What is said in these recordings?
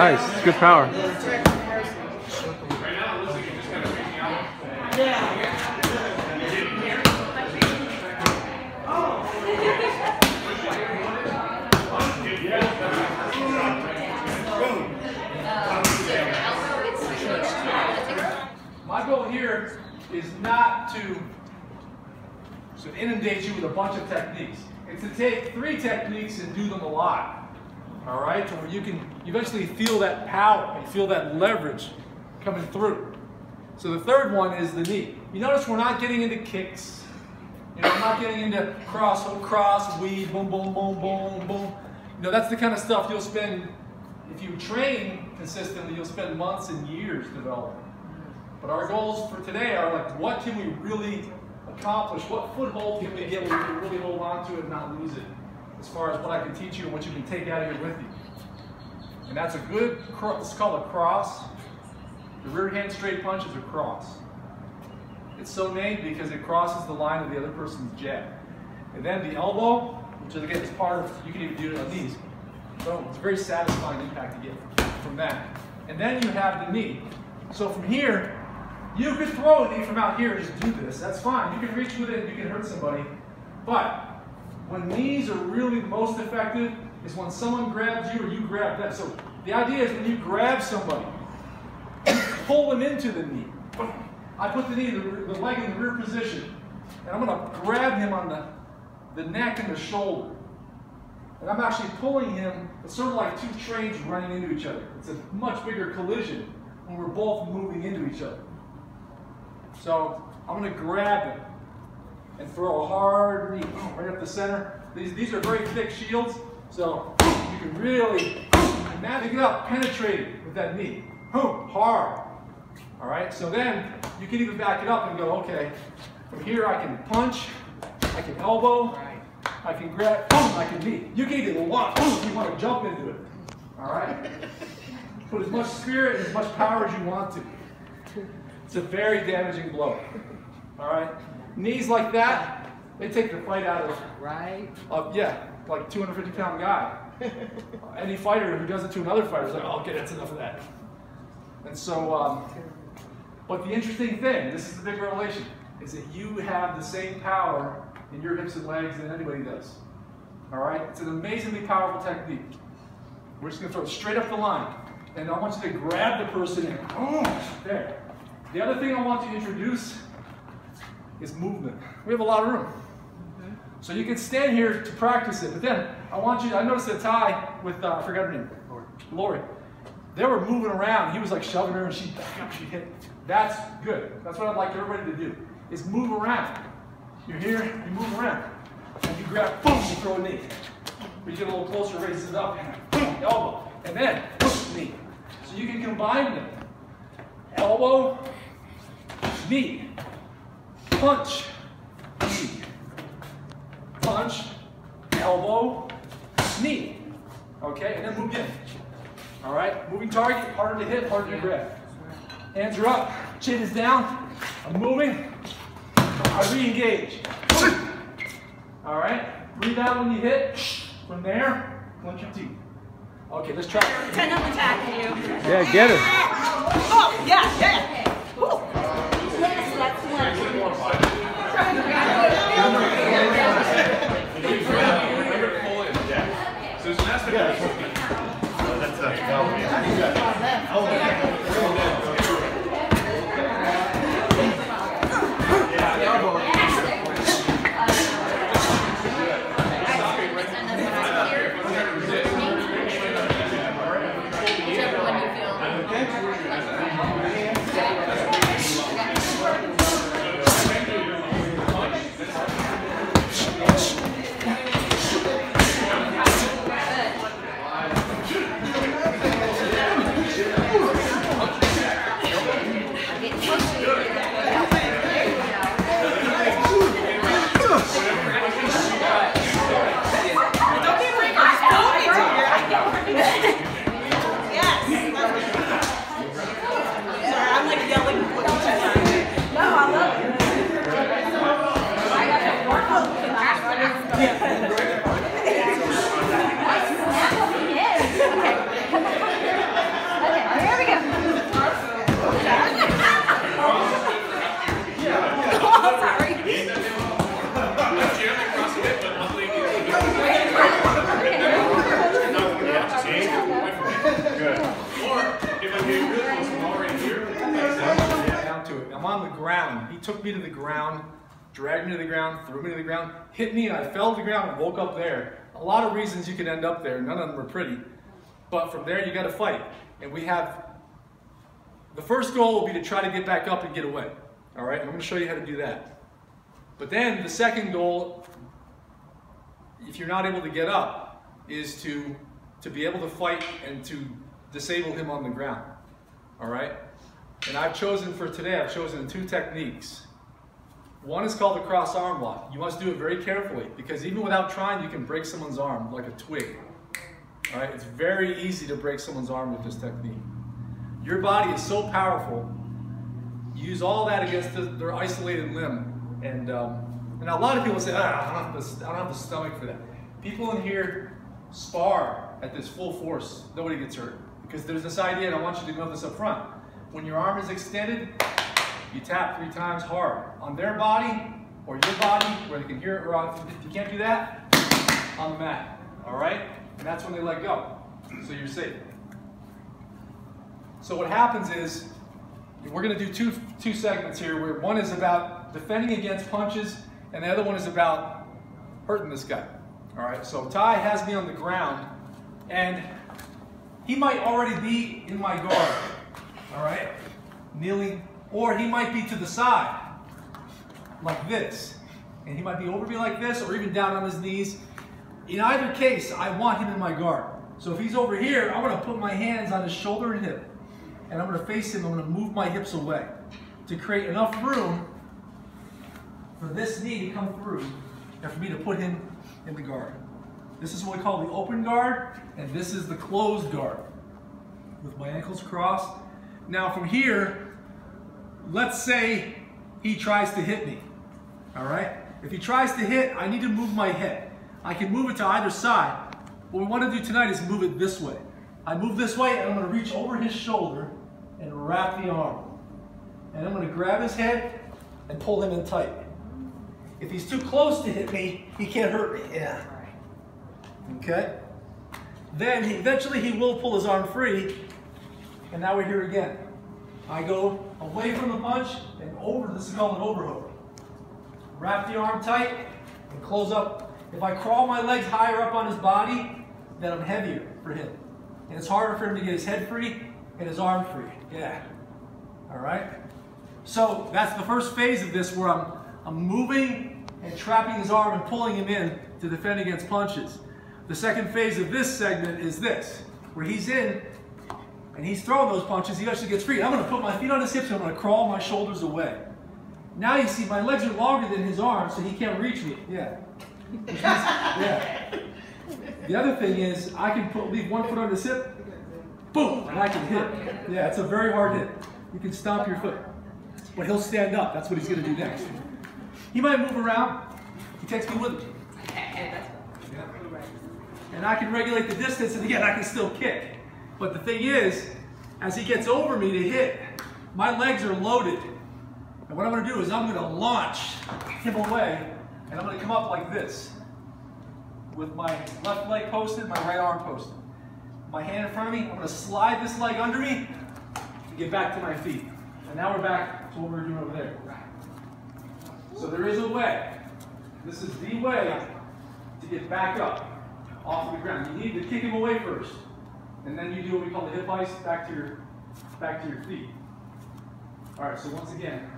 Nice. It's good power. My goal here is not to inundate you with a bunch of techniques. It's to take 3 techniques and do them a lot. All right, to where you can eventually feel that power and feel that leverage coming through. So the third one is the knee. You notice we're not getting into kicks. You know, we're not getting into cross, weed, boom, boom, boom, boom, boom. You know, that's the kind of stuff you'll spend, if you train consistently, you'll spend months and years developing. But our goals for today are like, what can we really accomplish? What foothold can we get where we can really hold on to it and not lose it? As far as what I can teach you and what you can take out of here with you. And that's a good, it's called a cross. The rear hand straight punch is a cross. It's so named because it crosses the line of the other person's jab. And then the elbow, which is again is part of, you can even do it on these. So it's a very satisfying impact to get from that. And then you have the knee. So from here, you could throw a knee from out here and just do this. That's fine. You can reach with it and you can hurt somebody. But when knees are really most effective is when someone grabs you or you grab them. So the idea is when you grab somebody, you pull them into the knee. I put the knee, the leg in the rear position, and I'm going to grab him on the neck and the shoulder. And I'm actually pulling him. It's sort of like 2 trains running into each other. It's a much bigger collision when we're both moving into each other. So I'm going to grab him and throw a hard knee right up the center. These are very thick shields, so you can really navigate up, penetrate it with that knee. Hard. All right, so then you can even back it up and go, okay, from here I can punch, I can elbow, I can grab, I can knee. You can even launch if you want to jump into it. All right? Put as much spirit and as much power as you want to. It's a very damaging blow. All right? Knees like that, they take the fight out of, yeah, like 250-pound guy. Any fighter who does it to another fighter is like, oh, okay, that's enough of that. And so, but the interesting thing, this is the big revelation, is that you have the same power in your hips and legs than anybody does. All right? It's an amazingly powerful technique. We're just going to throw it straight up the line. And I want you to grab the person and, there. The other thing I want to introduce is movement. We have a lot of room. So you can stand here to practice it, but then I noticed that Ty with, I forgot her name, Lori. They were moving around. He was like shoving her and she'd back up, she'd hit. That's good. That's what I'd like everybody to do, is move around. You're here, you move around. And you grab, boom, you throw a knee. But you get a little closer, raises it up, and elbow. And then, knee. So you can combine them. Elbow, knee. Punch, knee. Punch, elbow, knee. Okay, and then move in. All right, moving target, harder to hit, harder to grab. Hands are up, chin is down. I'm moving. I re-engage. All right, breathe out when you hit. From there, clench your teeth. Okay, let's try. Pretend I'm attacking you. Yeah, get it. Oh, yeah. Woo. Yes, that's So there's an aspect of that's Good. Or if I'm getting really close, I'm already here. Down to it. I'm on the ground. He took me to the ground, dragged me to the ground, threw me to the ground, hit me, and I fell to the ground and woke up there. A lot of reasons you could end up there. None of them are pretty. But from there, you got to fight. And we have, the first goal will be to try to get back up and get away. All right? I'm going to show you how to do that. But then the second goal, if you're not able to get up, is to be able to fight and to disable him on the ground. All right? And I've chosen for today, I've chosen 2 techniques. One is called the cross arm lock. You must do it very carefully because even without trying, you can break someone's arm like a twig. All right? It's very easy to break someone's arm with this technique. Your body is so powerful. You use all that against their isolated limb. And a lot of people say, I don't have the stomach for that. People in here spar at this full force. Nobody gets hurt. Because there's this idea, and I want you to know this up front. When your arm is extended, you tap 3 times hard on their body or your body where they can hear it. Or if you can't do that, on the mat. All right? And that's when they let go. So you're safe. So what happens is, we're going to do two segments here where one is about defending against punches and the other one is about hurting this guy. All right, so Ty has me on the ground and he might already be in my guard, all right, kneeling, or he might be to the side like this. And he might be over me like this or even down on his knees. In either case, I want him in my guard. So if he's over here, I'm going to put my hands on his shoulder and hip. And I'm going to face him, I'm going to move my hips away to create enough room for this knee to come through and for me to put him in the guard. This is what we call the open guard, and this is the closed guard with my ankles crossed. Now from here, let's say he tries to hit me, all right? If he tries to hit, I need to move my head. I can move it to either side. What we want to do tonight is move it this way. I move this way, and I'm going to reach over his shoulder and wrap the arm. And I'm going to grab his head and pull him in tight. If he's too close to hit me, he can't hurt me. Yeah. Okay? Then eventually he will pull his arm free, and now we're here again. I go away from the punch and over. This is called an overhook. Wrap the arm tight and close up. If I crawl my legs higher up on his body, then I'm heavier for him. And it's harder for him to get his head free and his arm free. Yeah. All right? So that's the first phase of this where I'm moving and trapping his arm and pulling him in to defend against punches. The second phase of this segment is this, where he's in and he's throwing those punches, he actually gets free. I'm going to put my feet on his hips and I'm going to crawl my shoulders away. Now you see my legs are longer than his arms, so he can't reach me. Yeah. Yeah. The other thing is I can leave one foot on his hip, boom, and I can hit. Yeah, it's a very hard hit. You can stomp your foot. But he'll stand up. That's what he's going to do next. He might move around. He takes me with him. Yeah. And I can regulate the distance, and again, I can still kick. But the thing is, as he gets over me to hit, my legs are loaded. And what I'm going to do is I'm going to launch him away, and I'm going to come up like this. With my left leg posted, my right arm posted. My hand in front of me, I'm going to slide this leg under me to get back to my feet. And now we're back to what we were doing over there. So there is a way. This is the way to get back up off of the ground. You need to kick him away first. And then you do what we call the hip ice back to your feet. All right, so once again.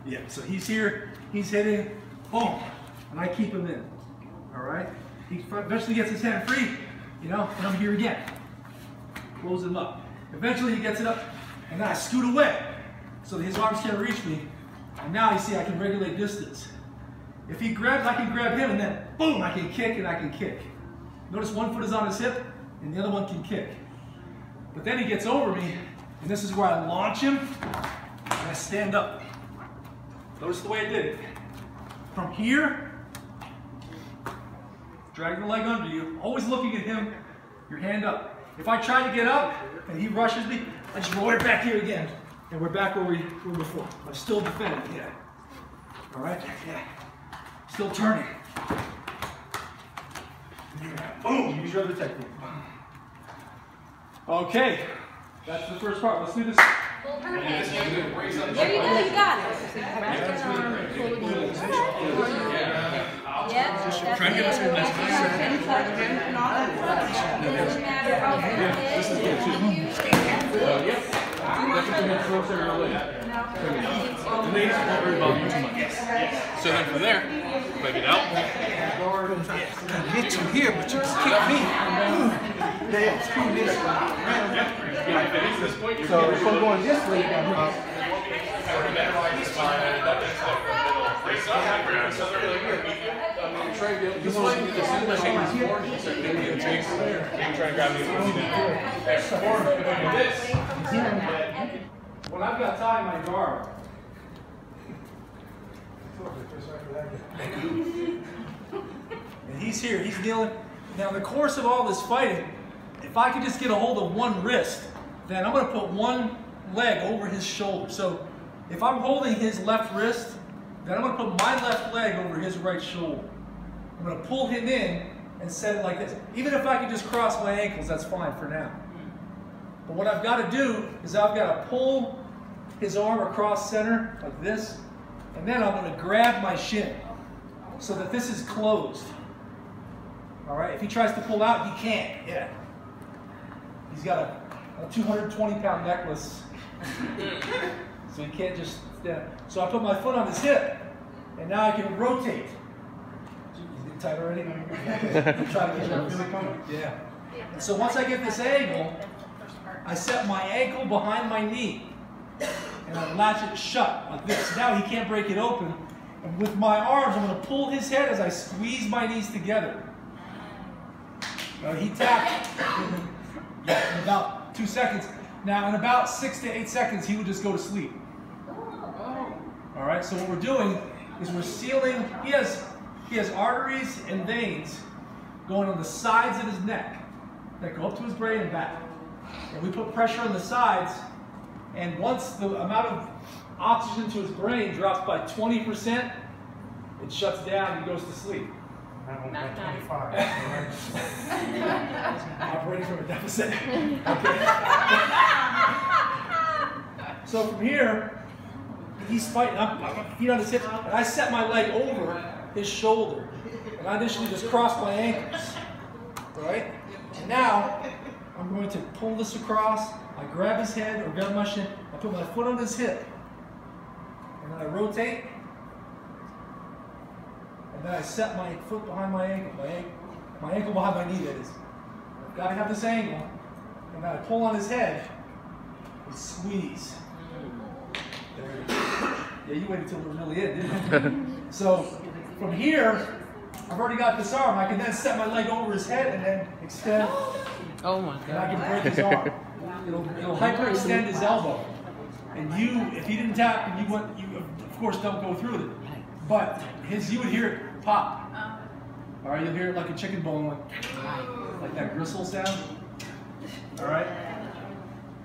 Yeah, so he's here, he's hitting, boom, and I keep him in. All right? He eventually gets his hand free, you know, and I'm here again. Close him up. Eventually he gets it up, and then I scoot away so that his arms can't reach me. And now you see I can regulate distance. If he grabs, I can grab him, and then boom, I can kick and I can kick. Notice one foot is on his hip, and the other one can kick. But then he gets over me, and this is where I launch him, and I stand up. Notice the way I did it. From here, drag the leg under you, always looking at him, your hand up. If I try to get up and he rushes me, I just roll it back here again. And we're back where we were before. I'm still defending, yeah. All right, yeah. Still turning. Boom, use your other technique. Okay, that's the first part. Let's do this. There you go, you got it. Yep. Try and get us in this. This is good too. Yep. So then from there, break it out. I hit you here, but you just kick me. Damn, screw this. So if I'm going this way, When I've got time in my guard, and he's here, he's kneeling. Now, in the course of all this fighting, if I could just get a hold of one wrist, then I'm going to put one leg over his shoulder. So if I'm holding his left wrist, then I'm going to put my left leg over his right shoulder. I'm going to pull him in and set it like this. Even if I could just cross my ankles, that's fine for now. But what I've got to do is I've got to pull his arm across center like this, and then I'm going to grab my shin so that this is closed. All right, if he tries to pull out, he can't. Yeah. He's got a 220-pound necklace, so he can't just stand. So I put my foot on his hip, and now I can rotate. He's getting tight already? I'm trying to get him. Yeah. And so once I get this angle, I set my ankle behind my knee, and I latch it shut like this. Now he can't break it open. And with my arms, I'm going to pull his head as I squeeze my knees together. He tapped in about 2 seconds. Now, in about 6 to 8 seconds, he would just go to sleep. All right, so what we're doing is we're sealing. He has arteries and veins going on the sides of his neck that go up to his brain and back. And we put pressure on the sides, and once the amount of oxygen to his brain drops by 20%, it shuts down and he goes to sleep. Operating from a deficit. Okay. So from here, he's fighting up, feet on his hips, and I set my leg over his shoulder. And I initially just cross my ankles. Right? And now, I'm going to pull this across. I grab his head or grab my shin. I put my foot on his hip. And then I rotate. And then I set my foot behind my ankle. My ankle behind my knee, that is. I've got to have this angle. And then I pull on his head and squeeze. There it is. Yeah, you waited till it was really in, didn't you? So from here, I've already got this arm. I can then set my leg over his head and then extend. Oh my God. And I can break his arm. It'll hyperextend his elbow. And if he didn't tap, and you of course don't go through it. But you would hear it pop. All right, you'll hear it like a chicken bone, like that gristle sound. All right.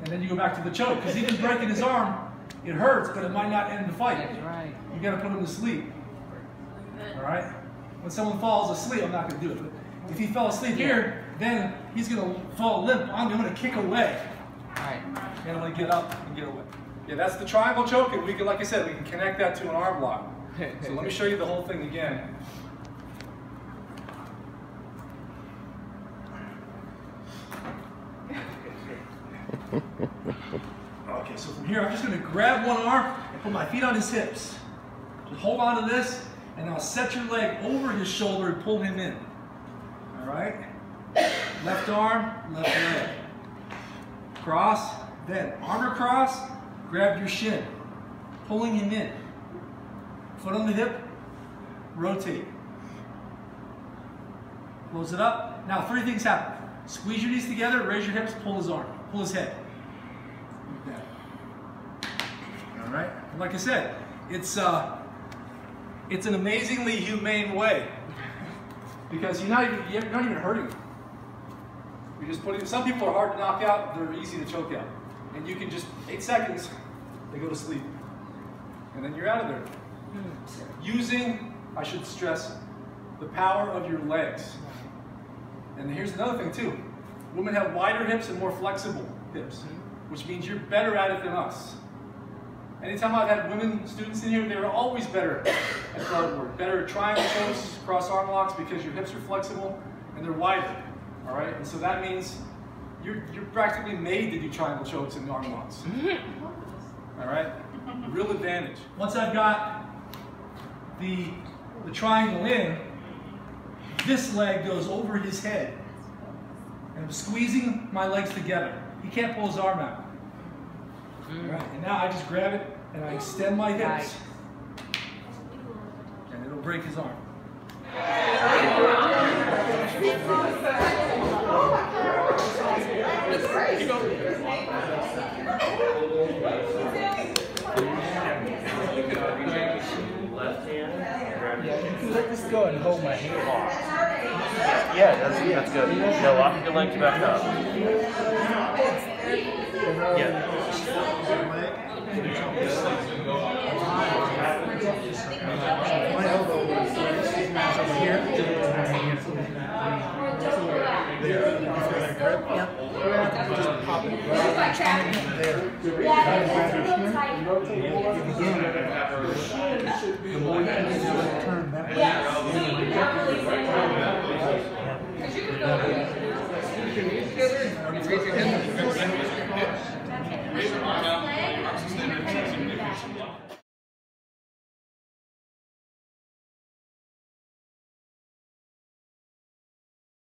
And then you go back to the choke, because even breaking his arm, it hurts, but it might not end the fight. Right. You got to put him to sleep. All right. When someone falls asleep, I'm not going to do it. But if he fell asleep here, then he's going to fall limp. I'm going to kick away. Right. And I'm going to get up and get away. Yeah, that's the triangle choke, and we can, like I said, we can connect that to an arm lock. So let me show you the whole thing again. Okay, so from here, I'm just going to grab one arm and put my feet on his hips. Just hold on to this, and I'll set your leg over his shoulder and pull him in. All right? Left arm, left leg. Cross, then arm across, grab your shin, pulling him in. Foot on the hip, rotate. Close it up. Now 3 things happen. Squeeze your knees together, raise your hips, pull his arm, pull his head. Like that. All right? And like I said, it's an amazingly humane way, because you're not even hurting him. You're just putting. Some people are hard to knock out; they're easy to choke out, and you can just 8 seconds, they go to sleep, and then you're out of there. Using, I should stress, the power of your legs. And here's another thing too. Women have wider hips and more flexible hips, which means you're better at it than us. Anytime I've had women students in here, they were always better at guard work, better at triangle chokes, cross arm locks, because your hips are flexible and they're wider. All right, and so that means you're practically made to do triangle chokes and arm locks. All right, real advantage. Once I've got the triangle in, this leg goes over his head, and I'm squeezing my legs together. He can't pull his arm out. All right, and now I just grab it and I extend my hips, and it'll break his arm. Left hand. Yeah, you can let this go and hold my hand. Yeah, that's good. No, walk your legs back up. Yeah. My elbow is over here. There. Just pop it right there. Yeah,